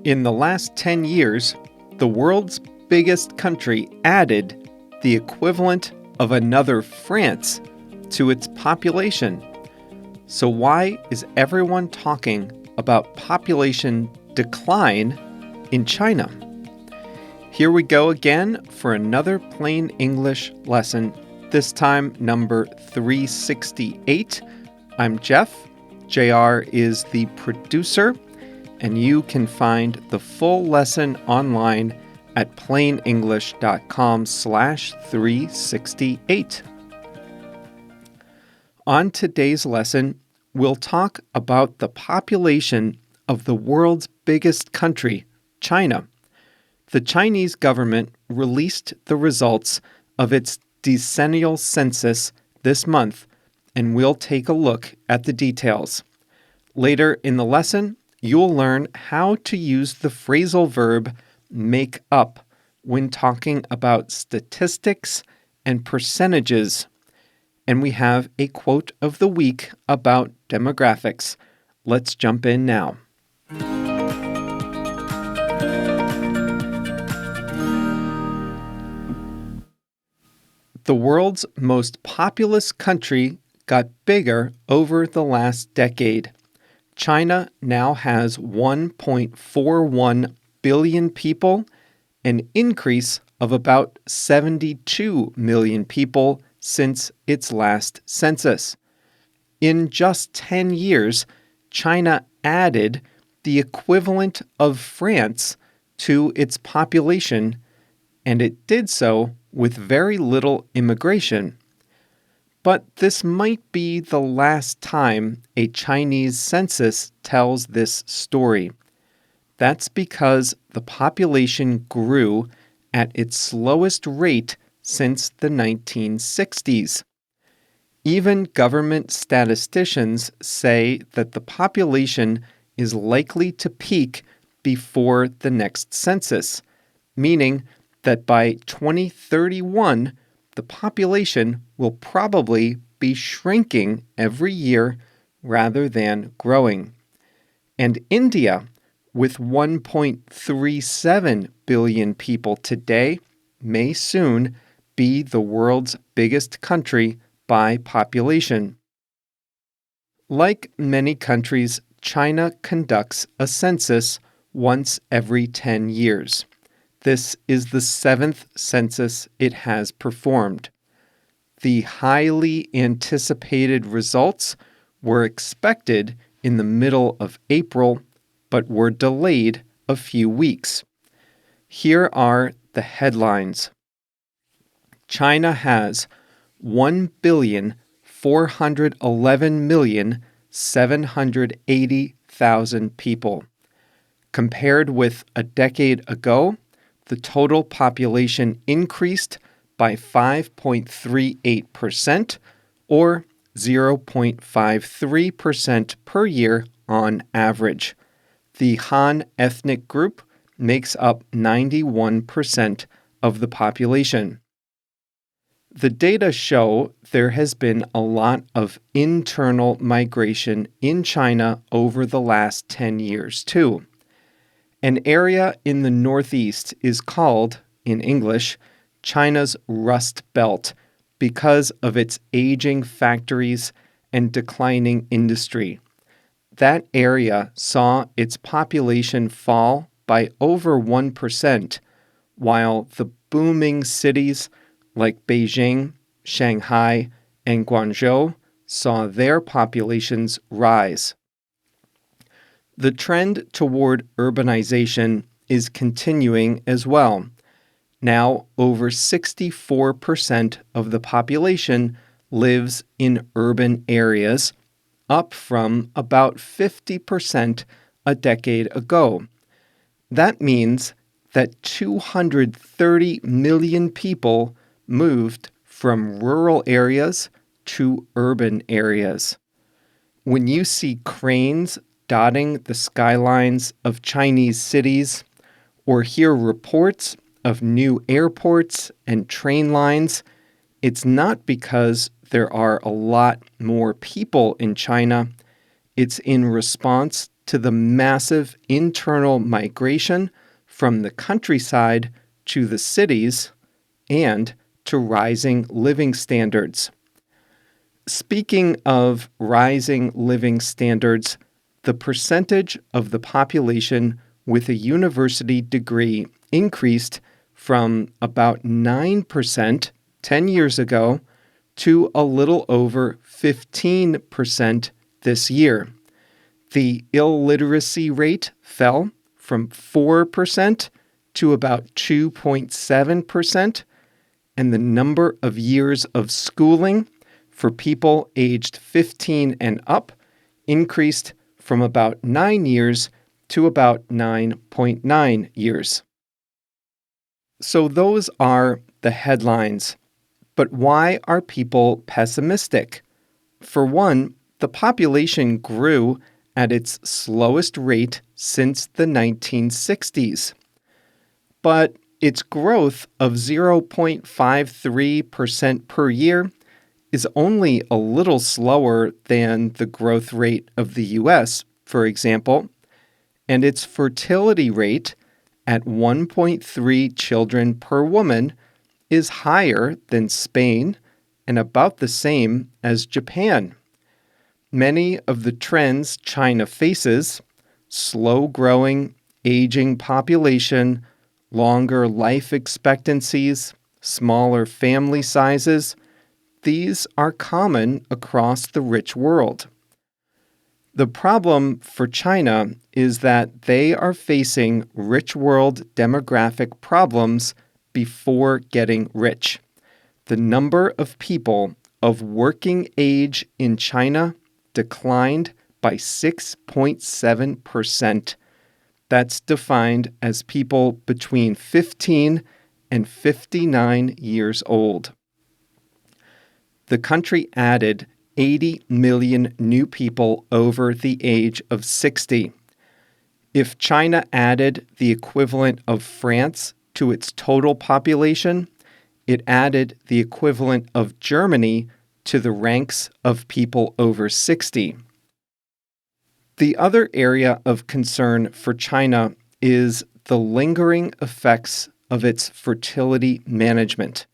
In the last 10 years, the world's biggest country added the equivalent of another France to its population. So why is everyone talking about population decline in China? Here we go again for another plain English lesson, this time number 368. I'm Jeff. JR is the producer, and you can find the full lesson online at plainenglish.com/368. On today's lesson, we'll talk about the population of the world's biggest country, China. The Chinese government released the results of its decennial census this month, and we'll take a look at the details. Later in the lesson, you'll learn how to use the phrasal verb make up when talking about statistics and percentages. And we have a quote of the week about demographics. Let's jump in now. The world's most populous country got bigger over the last decade. China now has 1.41 billion people, an increase of about 72 million people since its last census. In just 10 years, China added the equivalent of France to its population, and it did so with very little immigration. But this might be the last time a Chinese census tells this story. That's because the population grew at its slowest rate since the 1960s. Even government statisticians say that the population is likely to peak before the next census, meaning that by 2031, the population will probably be shrinking every year rather than growing. And India, with 1.37 billion people today, may soon be the world's biggest country by population. Like many countries, China conducts a census once every 10 years. This is the 7th census it has performed. The highly anticipated results were expected in the middle of April, but were delayed a few weeks. Here are the headlines. China has 1,411,780,000 people. Compared with a decade ago, the total population increased by 5.38%, or 0.53% per year on average. The Han ethnic group makes up 91% of the population. The data show there has been a lot of internal migration in China over the last 10 years, too. An area in the northeast is called, in English, China's Rust Belt because of its aging factories and declining industry. That area saw its population fall by over 1%, while the booming cities like Beijing, Shanghai, and Guangzhou saw their populations rise. The trend toward urbanization is continuing as well. Now, over 64% of the population lives in urban areas, up from about 50% a decade ago. That means that 230 million people moved from rural areas to urban areas. When you see cranes dotting the skylines of Chinese cities, or hear reports of new airports and train lines, it's not because there are a lot more people in China. It's in response to the massive internal migration from the countryside to the cities and to rising living standards. Speaking of rising living standards, the percentage of the population with a university degree increased from about 9% 10 years ago to a little over 15% this year. The illiteracy rate fell from 4% to about 2.7%, and the number of years of schooling for people aged 15 and up increased from about 9 years to about 9.9 years. So those are the headlines. But why are people pessimistic? For one, the population grew at its slowest rate since the 1960s. But its growth of 0.53% per year is only a little slower than the growth rate of the US, for example, and its fertility rate at 1.3 children per woman is higher than Spain and about the same as Japan. Many of the trends China faces, slow-growing, aging population, longer life expectancies, smaller family sizes, these are common across the rich world. The problem for China is that they are facing rich world demographic problems before getting rich. The number of people of working age in China declined by 6.7%. That's defined as people between 15 and 59 years old. The country added 80 million new people over the age of 60. If China added the equivalent of France to its total population, it added the equivalent of Germany to the ranks of people over 60. The other area of concern for China is the lingering effects of its fertility management.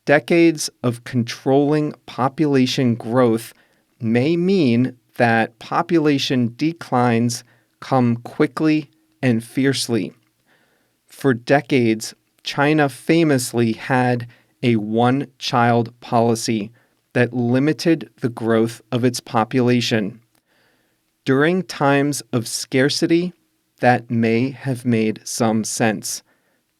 Decades of controlling population growth may mean that population declines come quickly and fiercely. For decades, China famously had a one-child policy that limited the growth of its population. During times of scarcity, that may have made some sense.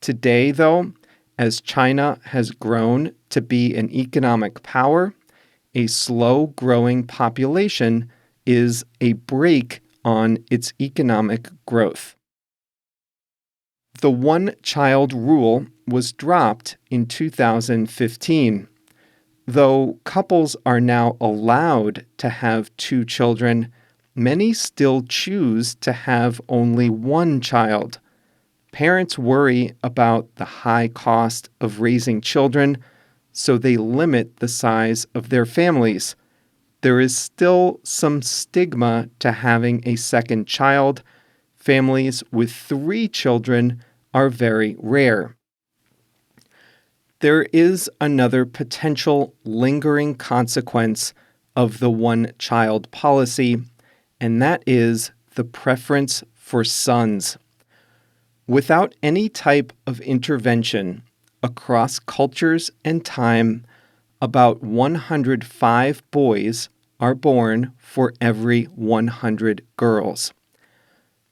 Today, though, as China has grown to be an economic power, a slow-growing population is a brake on its economic growth. The one-child rule was dropped in 2015. Though couples are now allowed to have 2 children, many still choose to have only 1 child. Parents worry about the high cost of raising children, so they limit the size of their families. There is still some stigma to having a second child. Families with 3 children are very rare. There is another potential lingering consequence of the one-child policy, and that is the preference for sons. Without any type of intervention across cultures and time, about 105 boys are born for every 100 girls.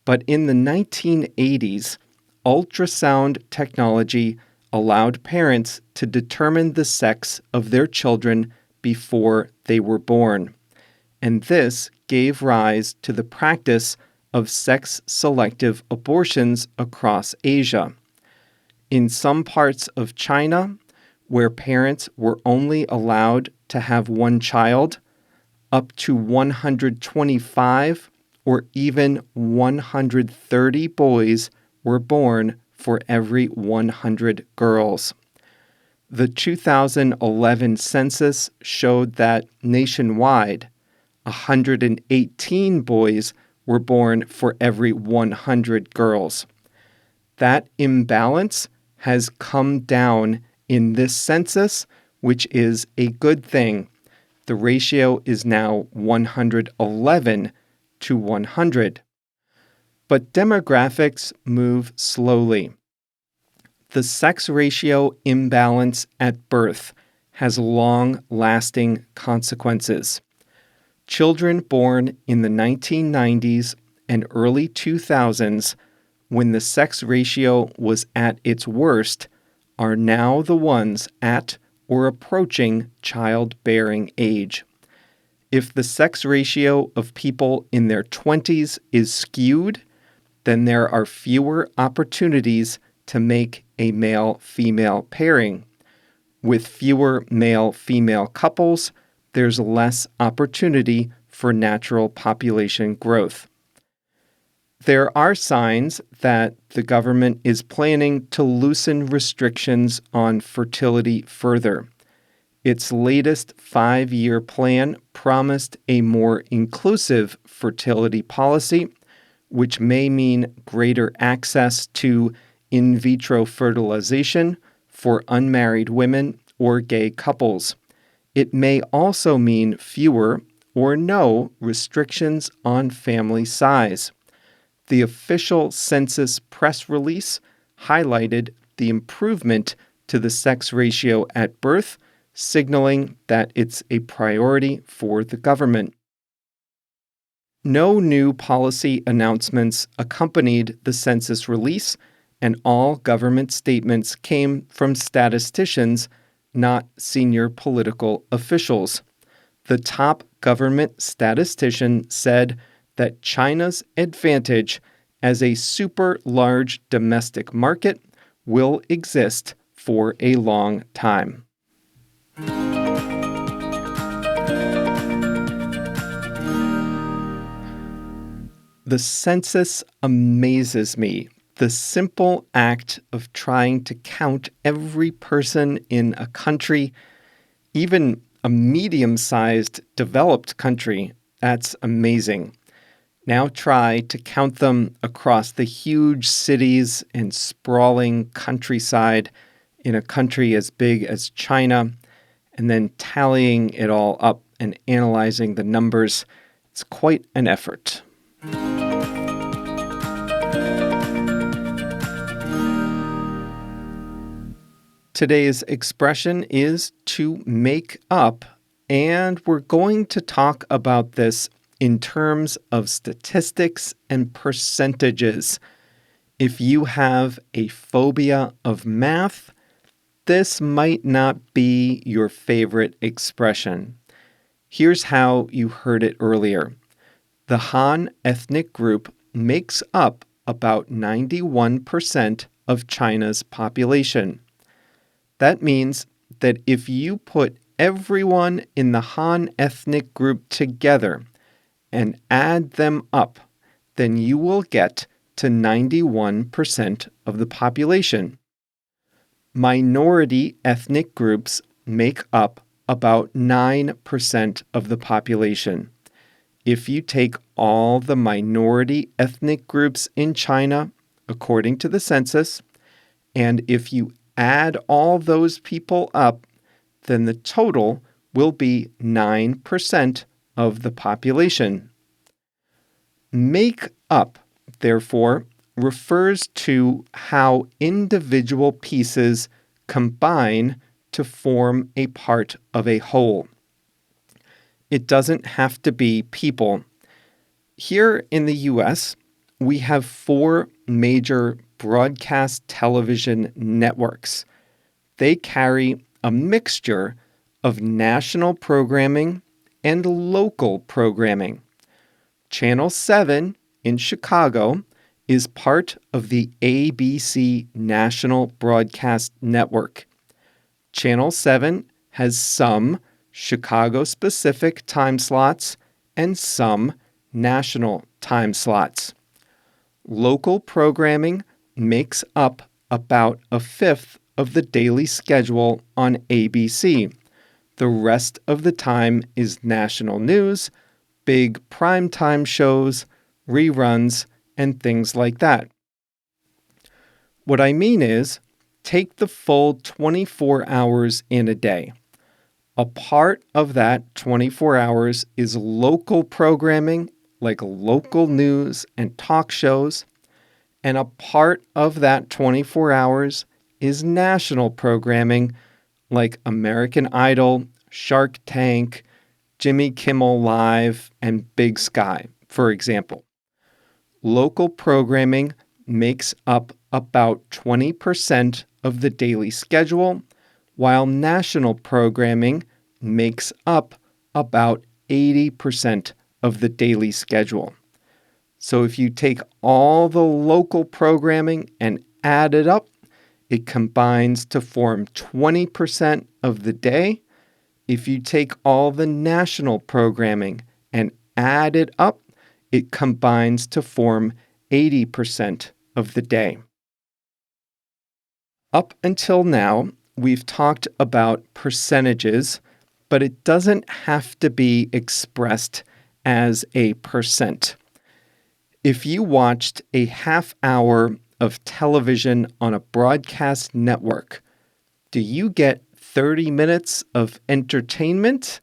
But in the 1980s, ultrasound technology allowed parents to determine the sex of their children before they were born, and this gave rise to the practice of sex-selective abortions across Asia. In some parts of China, where parents were only allowed to have 1 child, up to 125 or even 130 boys were born for every 100 girls. The 2011 census showed that nationwide, 118 boys were born for every 100 girls. That imbalance has come down in this census, which is a good thing. The ratio is now 111 to 100. But demographics move slowly. The sex ratio imbalance at birth has long-lasting consequences. Children born in the 1990s and early 2000s, when the sex ratio was at its worst, are now the ones at or approaching childbearing age. If the sex ratio of people in their 20s is skewed, then there are fewer opportunities to make a male-female pairing. With fewer male-female couples, there's less opportunity for natural population growth. There are signs that the government is planning to loosen restrictions on fertility further. Its latest 5-year plan promised a more inclusive fertility policy, which may mean greater access to in vitro fertilization for unmarried women or gay couples. It may also mean fewer or no restrictions on family size. The official census press release highlighted the improvement to the sex ratio at birth, signaling that it's a priority for the government. No new policy announcements accompanied the census release, and all government statements came from statisticians, not senior political officials. The top government statistician said that China's advantage as a super large domestic market will exist for a long time. The census amazes me. The simple act of trying to count every person in a country, even a medium-sized developed country, that's amazing. Now try to count them across the huge cities and sprawling countryside in a country as big as China, and then tallying it all up and analyzing the numbers. It's quite an effort. Today's expression is to make up, and we're going to talk about this in terms of statistics and percentages. If you have a phobia of math, this might not be your favorite expression. Here's how you heard it earlier. The Han ethnic group makes up about 91% of China's population. That means that if you put everyone in the Han ethnic group together and add them up, then you will get to 91% of the population. Minority ethnic groups make up about 9% of the population. If you take all the minority ethnic groups in China, according to the census, and if you add all those people up, then the total will be 9% of the population. Make up, therefore, refers to how individual pieces combine to form a part of a whole. It doesn't have to be people. Here in the U.S., we have 4 major broadcast television networks. They carry a mixture of national programming and local programming. Channel 7 in Chicago is part of the ABC National Broadcast Network. Channel 7 has some Chicago-specific time slots and some national time slots. Local programming makes up about a fifth of the daily schedule on ABC. The rest of the time is national news, big primetime shows, reruns, and things like that. What I mean is, take the full 24 hours in a day. A part of that 24 hours is local programming, like local news and talk shows, and a part of that 24 hours is national programming, like American Idol, Shark Tank, Jimmy Kimmel Live, and Big Sky, for example. Local programming makes up about 20% of the daily schedule, while national programming makes up about 80% of the daily schedule. So if you take all the local programming and add it up, it combines to form 20% of the day. If you take all the national programming and add it up, it combines to form 80% of the day. Up until now, we've talked about percentages, but it doesn't have to be expressed as a percent. If you watched a half hour of television on a broadcast network, do you get 30 minutes of entertainment?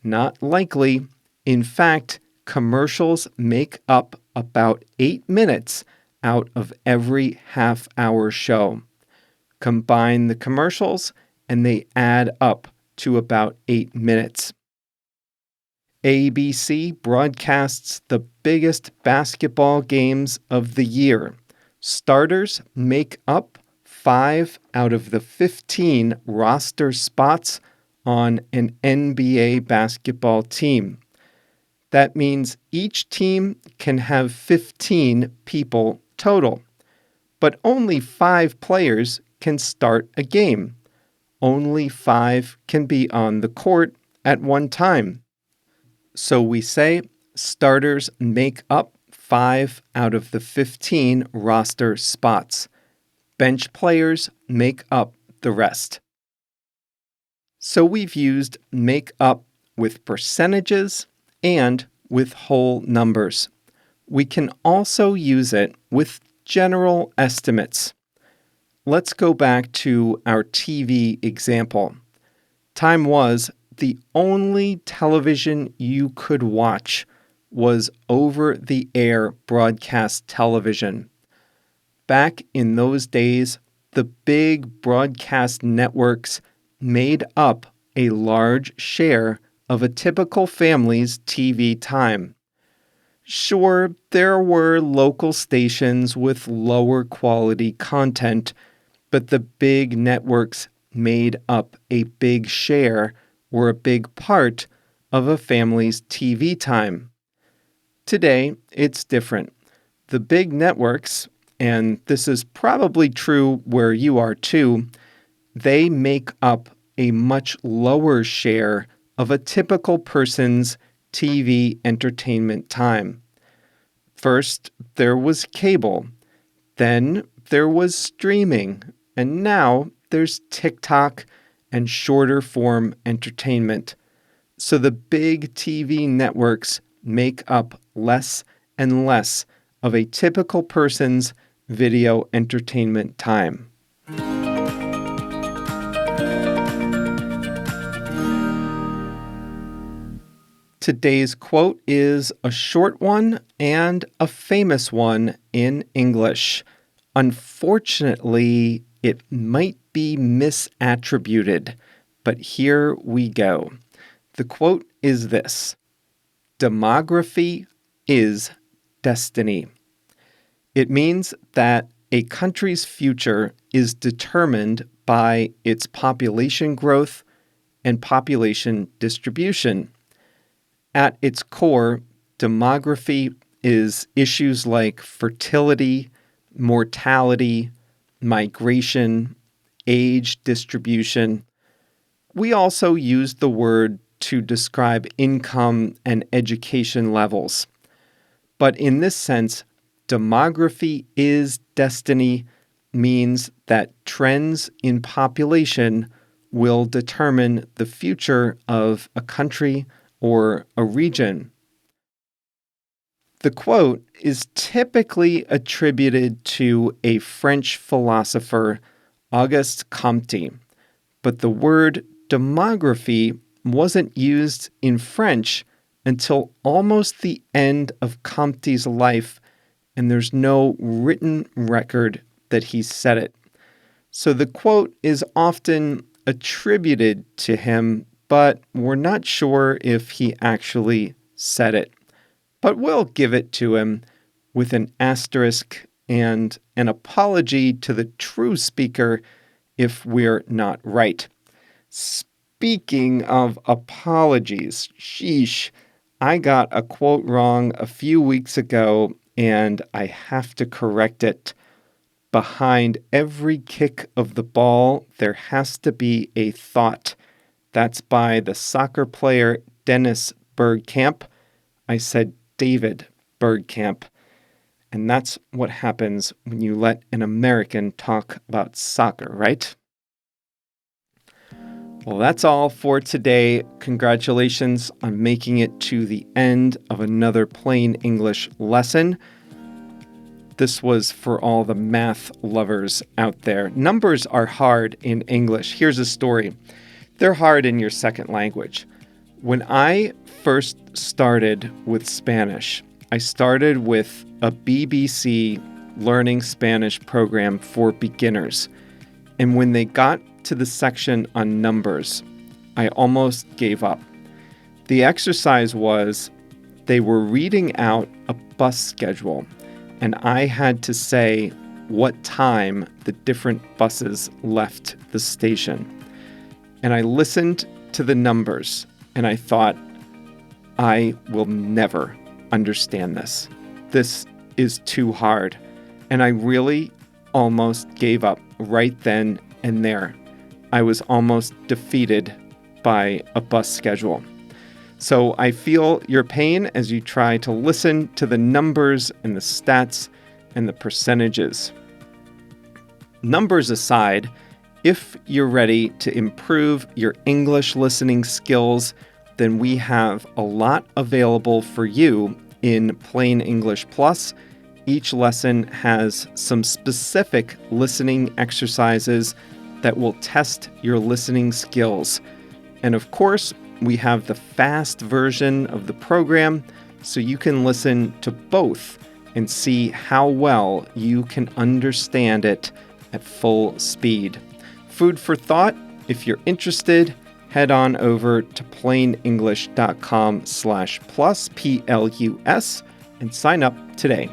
Not likely. In fact, commercials make up about 8 minutes out of every half-hour show. Combine the commercials, and they add up to about 8 minutes. ABC broadcasts the biggest basketball games of the year. Starters make up 5 out of the 15 roster spots on an NBA basketball team. That means each team can have 15 people total, but only 5 players can start a game. Only 5 can be on the court at one time. So we say starters make up 5 out of the 15 roster spots. Bench players make up the rest. So we've used make up with percentages and with whole numbers. We can also use it with general estimates. Let's go back to our TV example. Time was the only television you could watch was over-the-air broadcast television. Back in those days, the big broadcast networks made up a large share of a typical family's TV time. Sure, there were local stations with lower quality content, but the big networks made up a big share or a big part of a family's TV time. Today, it's different. The big networks, and this is probably true where you are too, they make up a much lower share of a typical person's TV entertainment time. First, there was cable. Then there was streaming. And now there's TikTok and shorter form entertainment. So the big TV networks make up less and less of a typical person's video entertainment time. Today's quote is a short one and a famous one in English. Unfortunately, it might be misattributed, but here we go. The quote is this: demography is destiny. It means that a country's future is determined by its population growth and population distribution. At its core, demography is issues like fertility, mortality, migration, age distribution. We also use the word to describe income and education levels. But in this sense, demography is destiny means that trends in population will determine the future of a country or a region. The quote is typically attributed to a French philosopher, Auguste Comte, but the word demography wasn't used in French until almost the end of Comte's life, and there's no written record that he said it. So the quote is often attributed to him, but we're not sure if he actually said it. But we'll give it to him with an asterisk and an apology to the true speaker if we're not right. Speaking of apologies, sheesh, I got a quote wrong a few weeks ago and I have to correct it. Behind every kick of the ball, there has to be a thought. That's by the soccer player Dennis Bergkamp. I said David Bergkamp. And that's what happens when you let an American talk about soccer, right? Well, that's all for today. Congratulations on making it to the end of another plain English lesson. This was for all the math lovers out there. Numbers are hard in English. Here's a story. They're hard in your second language. When I first started with Spanish, I started with a BBC Learning Spanish program for beginners. And when they got to the section on numbers, I almost gave up. The exercise was they were reading out a bus schedule, and I had to say what time the different buses left the station. And I listened to the numbers, and I thought, I will never understand this. This is too hard. And I really almost gave up right then and there. I was almost defeated by a bus schedule. So I feel your pain as you try to listen to the numbers and the stats and the percentages. Numbers aside, if you're ready to improve your English listening skills, then we have a lot available for you in Plain English Plus. Each lesson has some specific listening exercises that will test your listening skills. And of course, we have the fast version of the program, so you can listen to both and see how well you can understand it at full speed. Food for thought. If you're interested, head on over to plainenglish.com/plus, PLUS, and sign up today.